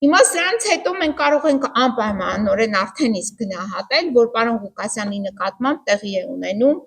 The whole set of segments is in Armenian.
Հիմա սրանց հետո մենք կարող ենք անպայմանորեն արդեն իսկ գնահատել, որ պարոն Ղուկասյանի նկատմամբ տեղի է ունենում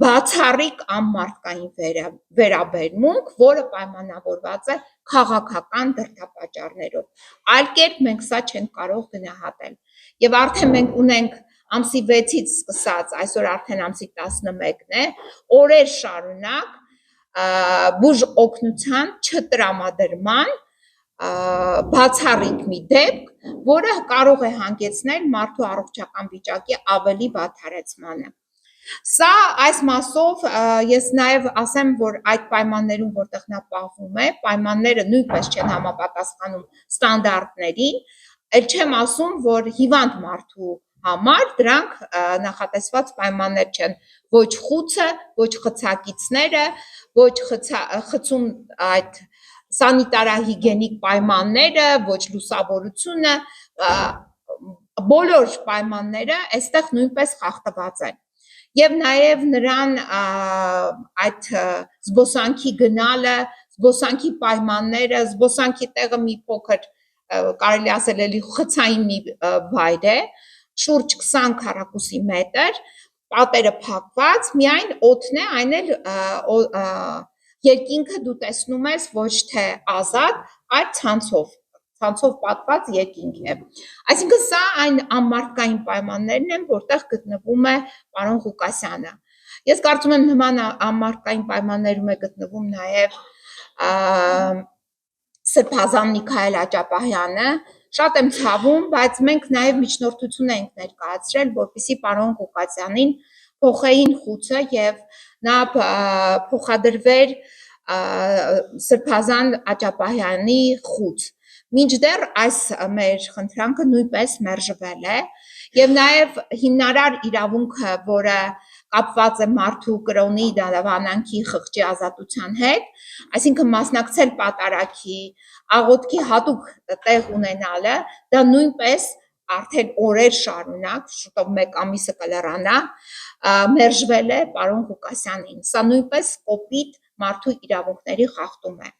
բացառիկ անմարդկային վերաբերմունք, որը պայմանավորված է քաղաքական դրդապատճառներով։ Այլ կերպ մենք սա չենք կարող գնահատել։ Եվ արդեն մենք ունենք ամսի 6-ից սկսած, այսօր արդեն ամսի 11-ն է, օրեր շարունակ բուժ օգնության չտրամադրման բացառիկ մի դեպք, որը կարող է հանգեցնել մարդու առողջական վիճակի ավելի վատթարացմանը։ Սա այս մասով ես նաև ասեմ, որ այդ պայմաններում, որտեղ նա պահվում է, պայմանները նույնպես չեն համապատասխանում ստանդարտներին, էլ չեմ ասում, որ հիվանդ մարդու համար դրանք նախատեսված պայմաններ չեն, ոչ խուցը, ոչ խցակիցները, ոչ խցում այդ սանիտարահիգենիկ պայմանները, ոչ լուսավորությունը, բոլոր պայմանները այստեղ նույնպես խախտված են։ Եվ նաև նրան այդ զբոսանքի գնալը, զբոսանքի պայմանները, զբոսանքի տեղը մի փոքր կարելի ասել էլի խցային մի վայր է, շուրջ 20 քառակուսի մետր, պատերը փակված, միայն օդն է, այն էլ երկինքը դու տեսնում ես ոչ թե ազատ, այլ ցանցով պատված երկինք է։ Այսինքն սա այն անմարդկային պայմաններն են, որտեղ գտնվում է պարոն Ղուկասյանը։ Ես կարծում եմ նման անմարդկային պայմաններում է գտնվում նաև Սրբազան Միքայել Աճապահյանը, շատ եմ ցավում, բայց մենք նաև միջնորդություն ենք ներկայացրել, որպեսզի պարոն Ղուկասյանին փոխեին խուցը եւ նա փոխադրվեր Սրբազան Աճապահյանի խուց։ Մինչդեռ այս մեր խնդրանքը նույնպես մերժվել է եւ նաեւ հիմնարար իրավունքը, որը կապված է մարդու կրոնի դավանանքի խղճի ազատության հետ, այսինքն մասնակցել պատարագի, աղոթքի հատուկ տեղ ունենալը, դա նույնպես արդեն օրեր շարունակ, շուտով 1 ամիսը կլրանա, մերժվել է պարոն Ղուկասյանին։ Սա նույնպես կոպիտ մարդու իրավունքների խախտում է։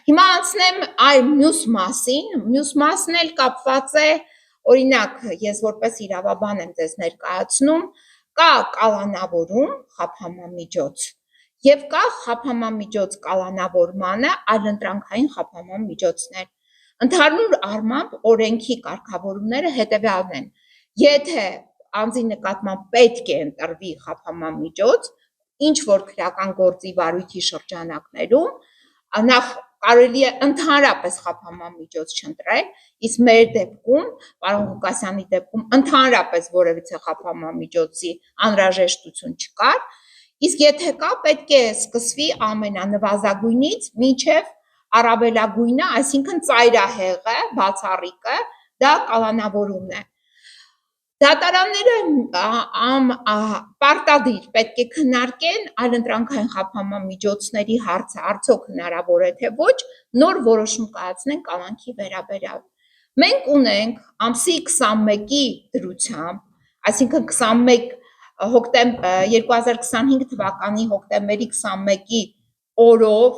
Հիմա անցնեմ այլ մյուս մասին, մյուս մասն էլ կապված է, օրինակ, ես որպես իրավաբան եմ ձեզ ներկայացնում, կա կալանավորում խափամամիջոց եւ կա խափամամիջոց կալանավորմանը այլընտրանքային խափամամիջոցներ։ Ընդհանուր առմամբ օրենքի կարգավորումները հետեւյալն են. Եթե անձի նկատմամբ պետք է ընտրվի խափամամիջոց, ինչ որ քրեական գործի վարույթի շրջանակներում, նախ կարելի է ընդհանրապես խափամամիջոց չընտրել, իսկ մեր դեպքում, պարոն Ղուկասյանի դեպքում ընդհանրապես որևիցե խափամամիջոցի անհրաժեշտություն չկար, իսկ եթե կա, պետք է սկսվի ամենանվազագույնից մինչև առավելագույնը, այսինքն ծայրահեղը, բացառիկը, դա կալանավորումն է։ Դատարանները պարտադիր պետք է քննարկեն այլընտրանքային խափամամիջոցների հարցը, արդյոք հնարավոր է թե ոչ, նոր որոշում կայացնեն կալանքի վերաբերյալ։ Մենք ունենք ամսի 21-ի դրությամբ, այսինքն 2025 թվականի հոկտեմբերի 21-ի օրով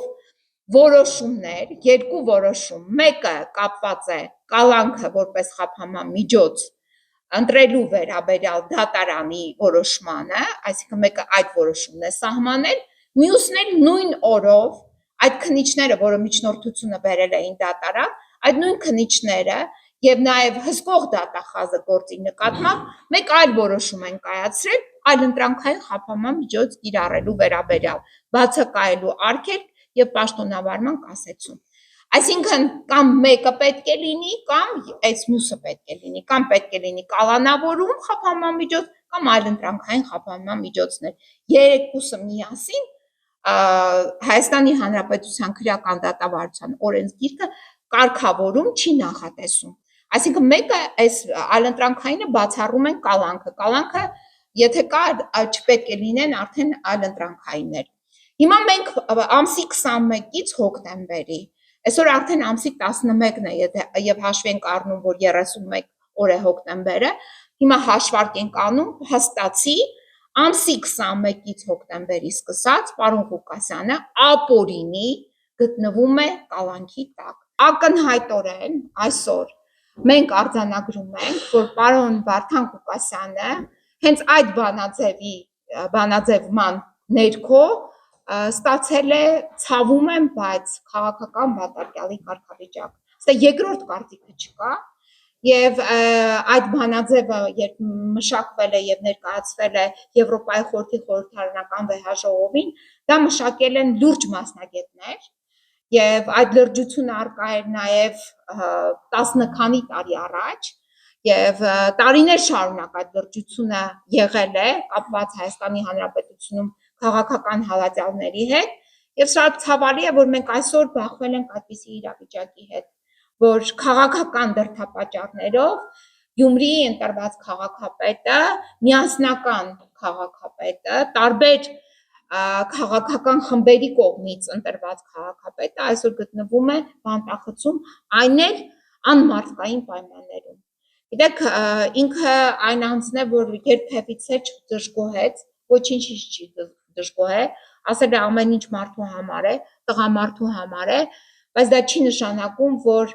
որոշումներ, 2 որոշում, մեկը կապված է կալանքը որպես խափամամիջոց ընտրելու վերաբերյալ դատարանի որոշմանը, այսինքն մեկը այդ որոշումն է սահմանել, մյուսն էլ նույն օրով այդ քննիչները, որը միջնորդությունը բերել էին դատարան, այդ նույն քննիչները եւ նաեւ հսկող դատախազը գործի նկատմամբ մեկ այլ որոշում են կայացրել այլընտրանքային խափամամիջոց կիրառելու վերաբերյալ, բացակայելու արգելք եւ պաշտոնավարման կասեցում։ Այսինքն կամ մեկը պետք է լինի, կամ այս մյուսը պետք է լինի, կամ պետք է լինի կալանավորում խափամամիջոց, կամ այլընտրանքային խափամամիջոցներ։ Երկուսը միասին Հայաստանի Հանրապետության քրեական դատավարության օրենսգիրքը կարգավորում չի նախատեսում։ Այսինքն մեկը այս այլընտրանքայինը բացառում են կալանքը։ Կալանքը եթե կա, չպետք է լինեն արդեն այլընտրանքայիններ։ Հիմա մենք ամսի 21-ից հոկտեմբերի, այսօր արդեն ամսի 11-ն է, եւ հաշվի ենք առնում, որ 31 օր է հոկտեմբերը, հիմա հաշվարկ ենք անում, հստացի ամսի 21-ից հոկտեմբերի սկսած պարոն Ղուկասյանը ապօրինի գտնվում է կալանքի տակ։ ակնհայտորեն այսօր մենք արձանագրում ենք, որ պարոն Վարդան Ղուկասյանը հենց այդ բանաձևման ներքո ստացել է, ցավում եմ, բայց քաղաքական վատարկյալի կարգավիճակ։ Ստե երկրորդ կարծիքը չկա, եւ այդ բանաձևը երբ մշակվել է եւ ներկայացվել է Եվրոպայի խորհրդի խորհրդարանական վեհաժողովին, դա մշակել են լուրջ մասնագետներ եւ այդ լրջությունը արկա էր նաեւ 10 քանի տարի առաջ եւ տարիներ շարունակ այդ լրջությունը եղել է կապված Հայաստանի Հանրապետությունում քաղաքական հալածյալների հետ եւ շատ ցավալի է, որ մենք այսօր բախվել ենք այդպիսի իրավիճակի հետ, որ քաղաքական դրդապատճառներով Գյումրիի ընտրված քաղաքապետը, միասնական քաղաքապետը, տարբեր քաղաքական խմբերի կողմից ընտրված քաղաքապետը այսօր գտնվում է բանտախցում, այն էլ անմարդկային պայմաններում։ Գիտեք, ինքը այն անձն է, որ երբևիցե չդժգոհեց, ոչինչ չի դժգոհել, ասել է ամեն ինչ մարդու համար է, տղամարդու համար է, բայց դա չի նշանակում, որ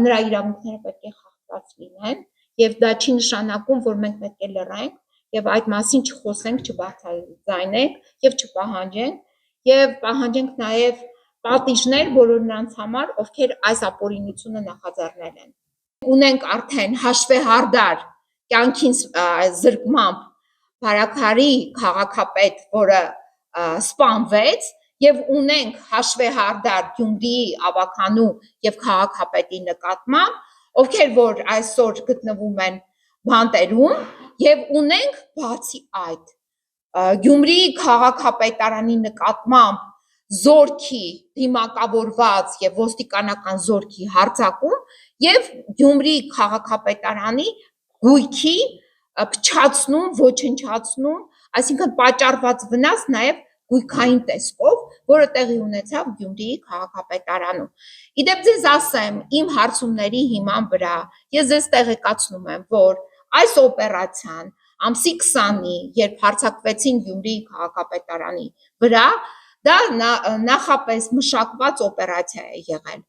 նրա իրավունքները պետք է խախտված լինեն, եւ դա չի նշանակում, որ մենք պետք է լռենք եւ այդ մասին չխոսենք, չբարձրաձայնենք եւ չպահանջենք եւ պահանջենք նաեւ պատիժներ բոլոր նրանց համար, ովքեր այս ապօրինությունը նախաձեռնել են։ Ունենք արդեն հաշվեհարդար կյանքին զրկմամբ Փարաքարի քաղաքապետ, որը սպանվեց, եւ ունենք հաշվեհարդար Գյումրիի ավականու եւ քաղաքապետի նկատմամբ, ովքեր որ այսօր գտնվում են բանտերում, եւ ունենք բացի այդ Գյումրիի քաղաքապետարանի նկատմամբ զորքի դիմակավորված եւ ոստիկանական զորքի հարձակում եւ Գյումրիի քաղաքապետարանի գույքի փչացնում, ոչնչացնում, այսինքն պատճառված վնաս նաեւ գույքային տեսքով, որը տեղի ունեցավ Գյումրիի քաղաքապետարանում։ Իդեպ ձեզ ասեմ, իմ հարցումների հիման վրա ես ձեզ տեղեկացնում եմ, որ այս օպերացիան ամսի 20-ի, երբ հարձակվեցին Գյումրիի քաղաքապետարանի վրա, դա նախապես մշակված օպերացիա է եղել,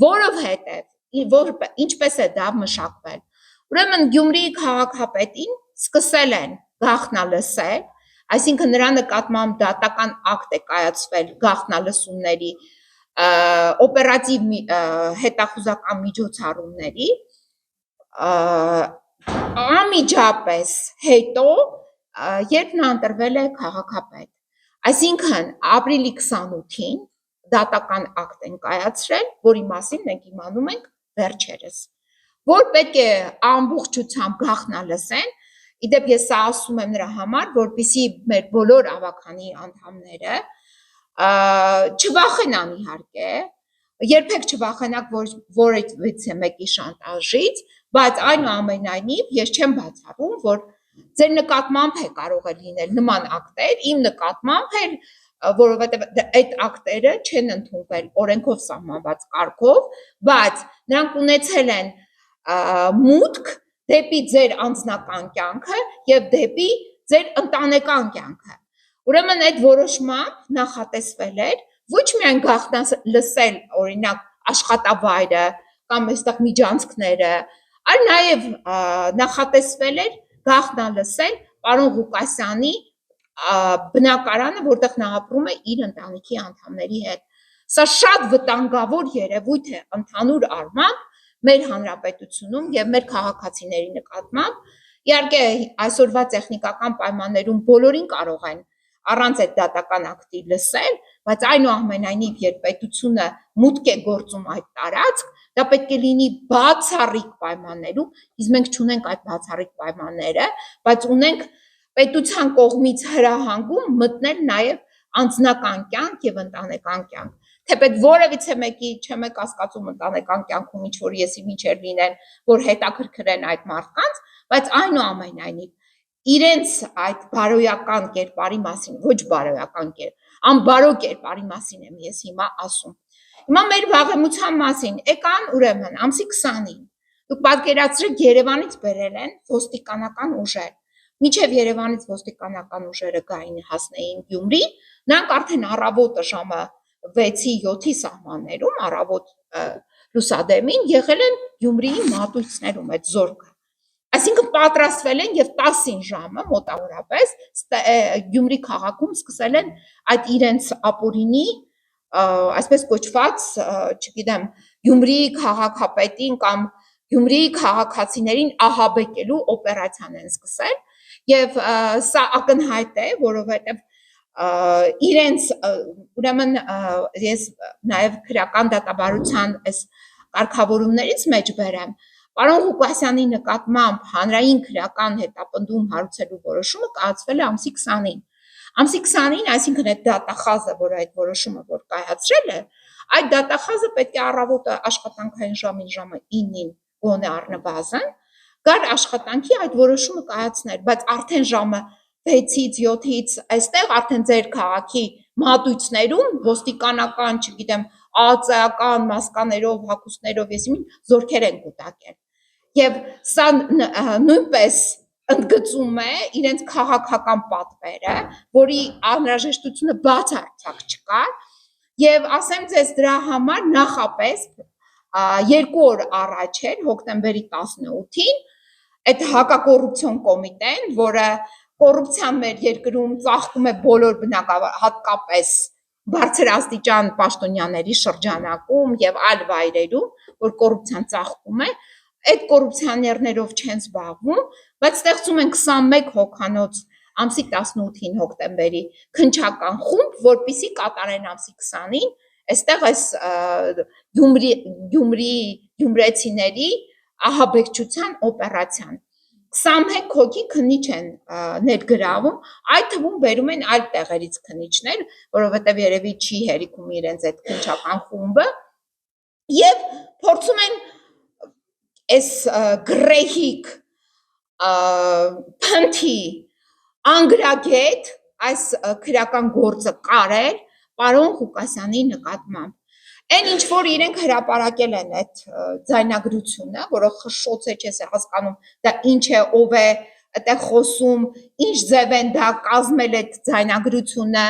որովհետև ինչպես է դա մշակվել։ Ուրեմն Գյումրիի քաղաքապետին սկսել են գաղտնալսել, այսինքն նրա նկատմամբ դատական ակտ է կայացվել գաղտնալսումների օպերատիվ հետախուզական միջոցառումների անմիջապես հետո, երբ նա ընտրվել է քաղաքապետ, այսինքն ապրիլի 28-ին դատական ակտ են կայացրել, որի մասին մենք իմանում ենք վերջերս, որ պետք է ամբողջությամբ գաղտնալսեն, իդեպ ես սա ասում եմ նրա համար, որպեսզի մեր բոլոր ավականի անդամները չվախենան իհարկե, երբեք չվախենաք որևիցե մեկի շանտաժից, բայց այնուամենայնիվ ես չեմ բացառում, որ ձեր նկատմամբ է կարող է լինել նման ակտեր, իմ նկատմամբ էլ, որովհետև այդ ակտերը չեն ընդունվել օրենքով սահմանված կարգով, բայց նրանք ունեցել են մուտք դեպի ձեր անձնական կյանքը եւ դեպի ձեր ընտանեկան կյանքը։ Ուրեմն այդ որոշմամբ նախատեսվել էր ոչ միայն գաղտնալսել օրինակ աշխատավայրը կամ այստեղ միջանցքները, այլ նաև նախատեսվել էր գաղտնալսել պարոն Ղուկասյանի բնակարանը, որտեղ նա ապրում է իր ընտանիքի անդամների հետ։ Սա շատ վտանգավոր երևույթ է ընդհանուր առմամբ մեր հանրապետությունում եւ մեր քաղաքացիների նկատմամբ։ Իհարկե այսօրվա տեխնիկական պայմաններում բոլորին կարող են առանց այդ դատական ակտի լսել, բայց այնուամենայնիվ երբ պետությունը մուտք է գործում այդ տարածք, դա պետք է լինի բացառիկ պայմաններում, իսկ մենք չունենք այդ բացառիկ պայմանները, բայց ունենք պետության կողմից հրահանգում մտնել նաև անձնական կյանք եւ ընտանեկան կյանք։ Թեպետ որևիցե մեկի չեմ կասկածում ընտանեկան կյանքում ինչ որ եսի միջեր լինեն, որ հետաքրքրեն այդ մարդկանց, բայց այնուամենայնիվ իրենց այդ բարոյական կերպարի մասին, ոչ բարոյական անբարո կերպարի մասին եմ ես հիմա ասում։ Հիմա մեր վաղեմության մասին եկան ուրեմն ամսի 20-ին։ Դուք պատկերացրեք Երևանից բերել են ոստիկանական ուժեր։ Միջև Երևանից ոստիկանական ուժերը գային հասնեին Գյումրի, նրանք արդեն առավոտը ժամը 6-ի 7-ի սահմաններում, առավոտ լուսադեմին եղել են Գյումրիի մատույցներում այդ զորքը։ Այսինքն պատրաստվել են եւ 10-ին ժամը մոտավորապես Գյումրի քաղաքում սկսել են այդ իրենց ապօրինի այսպես կոչված, չգիտեմ, Գյումրիի քաղաքապետին կամ Գյումրիի քաղաքացիներին ահաբեկելու օպերացիան են սկսել եւ սա ակնհայտ է, որովհետեւ իրենց ուրեմն ես նաեւ քրեական դատաբարության այս կարգավորումներից մեջ բերեմ Պարոն Ղուկասյանի նկատմամբ հանրային քրեական հետապնդում հարուցելու որոշումը կայացվել է ամսի 20-ին։ Ամսի 20-ին, այսինքն այդ դատախազը, որ այդ որոշումը որ կայացրել է, այդ դատախազը պետք է առավոտը աշխատանքային ժամին ժամը 9-ին գոնե առնվազն գար աշխատանքի այդ որոշումը կայացներ, բայց արդեն ժամը 6-ից 7-ից այստեղ արդեն ձեր քաղաքի մատույցներում ոստիկանական, չգիտեմ, ԱԱՑ-ական մասկաներով, հագուստներով եսիմին զորքեր են կուտակել։ Եվ սա նույնպես ընդգծում է իրենց քաղաքական պատվերը, որի անհրաժեշտությունը բացարձակ չկար, եւ ասեմ ձեզ դրա համար նախապես 2 օր առաջ էր հոկտեմբերի 18-ին այդ հակակոռուպցիոն կոմիտեն, որը կոռուպցիան մեր երկրում ծաղկում է բոլոր բնակավար, հատկապես բարձրաստիճան պաշտոնյաների շրջանակում եւ այլ վայրերում, որ կոռուպցիան ծաղկում է, այդ կոռուպցիաներներով չեն զբաղվում, բայց ստեղծում են 21 հոգանոց ամսի 18-ին հոկտեմբերի քննչական խումբ, որպեսզի կատարեն ամսի 20-ին այստեղ այս գյումրեցիների ահաբեկչության օպերացիան 21 հոգի քննիչ են ներգրավում, այդ թվում բերում են այլ տեղերից քննիչներ, որովհետև երևի չի հերիքում իրենց այդ քննչական խումբը, եւ փորձում են այս գրեհիկ փնթի անգրագետ այս քրեական գործը կարել պարոն Ղուկասյանի նկատմամբ։ Այն ինչ որ իրենք հրապարակել են այդ ձայնագրությունը, որը խշշոց է, չես հասկանում, դա ինչ է, ով է այդտեղ խոսում, ինչ ձև են դա կազմել այդ ձայնագրությունը,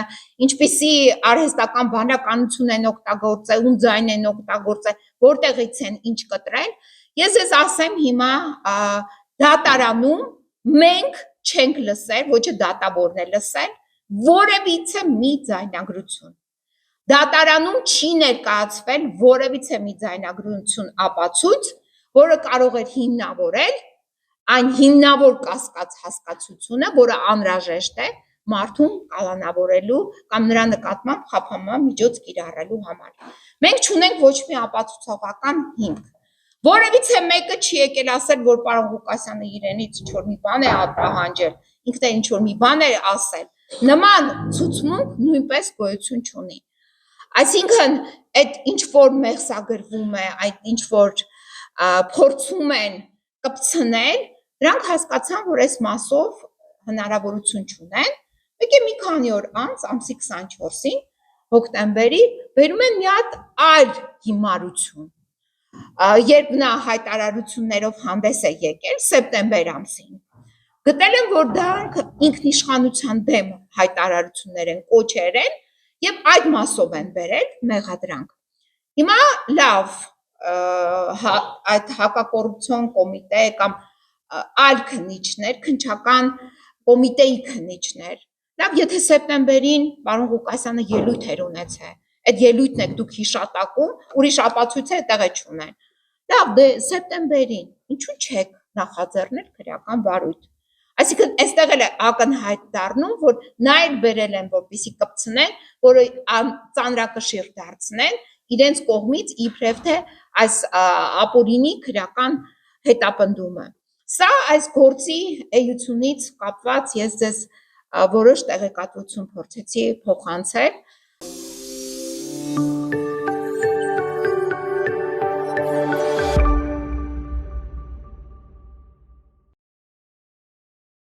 ինչպիսի արհեստական բանականություն են օգտագործել, ում ձայն են օգտագործել, որտեղից են ինչ կտրել։ Ես ձեզ ասեմ հիմա դատարանում մենք չենք լսել, ոչ է դատավորն է լսել, որևիցե մի ձայնագրություն։ Դատարանում չի ներկայացվել որևիցե մի ձայնագրություն ապացույց, որը կարող էր հիմնավորել այն հիմնավոր կասկած հասկացությունը, որը անհրաժեշտ է մարդուն կալանավորելու կամ նրա նկատմամբ խափանման միջոց կիրառելու համար։ Մենք չունենք ոչ մի ապացուցողական հիմք։ Որևիցե մեկը չի եկել ասել, որ պարոն Ղուկասյանը իրենից ինչ-որ մի բան է արտահանջել, ինքն է ինչ-որ մի բան է ասել։ Նման ցուցմունք նույնպես գոյություն չունի։ Այսինքն այդ ինչ որ մեղսագրվում է, այդ ինչ որ փորձում են կպցնել, դրանք հասկացան, որ այս մասով հնարավորություն չունեն։ Մեկ է մի քանի օր անց, ամսի 24-ին, հոկտեմբերի, բերում են մի հատ այլ հիմարություն։ Երբ նա հայտարարություններով հանդես է եկել սեպտեմբեր ամսին, գտել են, որ դրանք ինքնիշխանության դեմ հայտարարություններ են, կոչեր են եւ այդ մասով են բերել մեղադրանք։ Հիմա լավ, այդ հակակոռուպցիոն կոմիտե կամ այլ քննիչներ, քննչական կոմիտեի քննիչներ, լավ, եթե սեպտեմբերին պարոն Ղուկասյանը ելույթ էր ունեցել, այդ ելույթն եք դուք հիշատակում, ուրիշ ապացույց է այդտեղ չունեն։ Լավ, դե սեպտեմբերին ինչու չեք նախաձեռնել քրեական վարույթ։ Այսինքն այստեղ էլ է ակնհայտ դառնում, որ նա էլ բերել են, որպեսզի կպցնեն, որը ծանրակշիռ դարձնեն իրենց կողմից իբրև թե այս ապօրինի քրեական հետապնդումը։ Սա այս գործի էությունից կապված ես ձեզ որոշ տեղեկատվություն փորձեցի փոխանցել,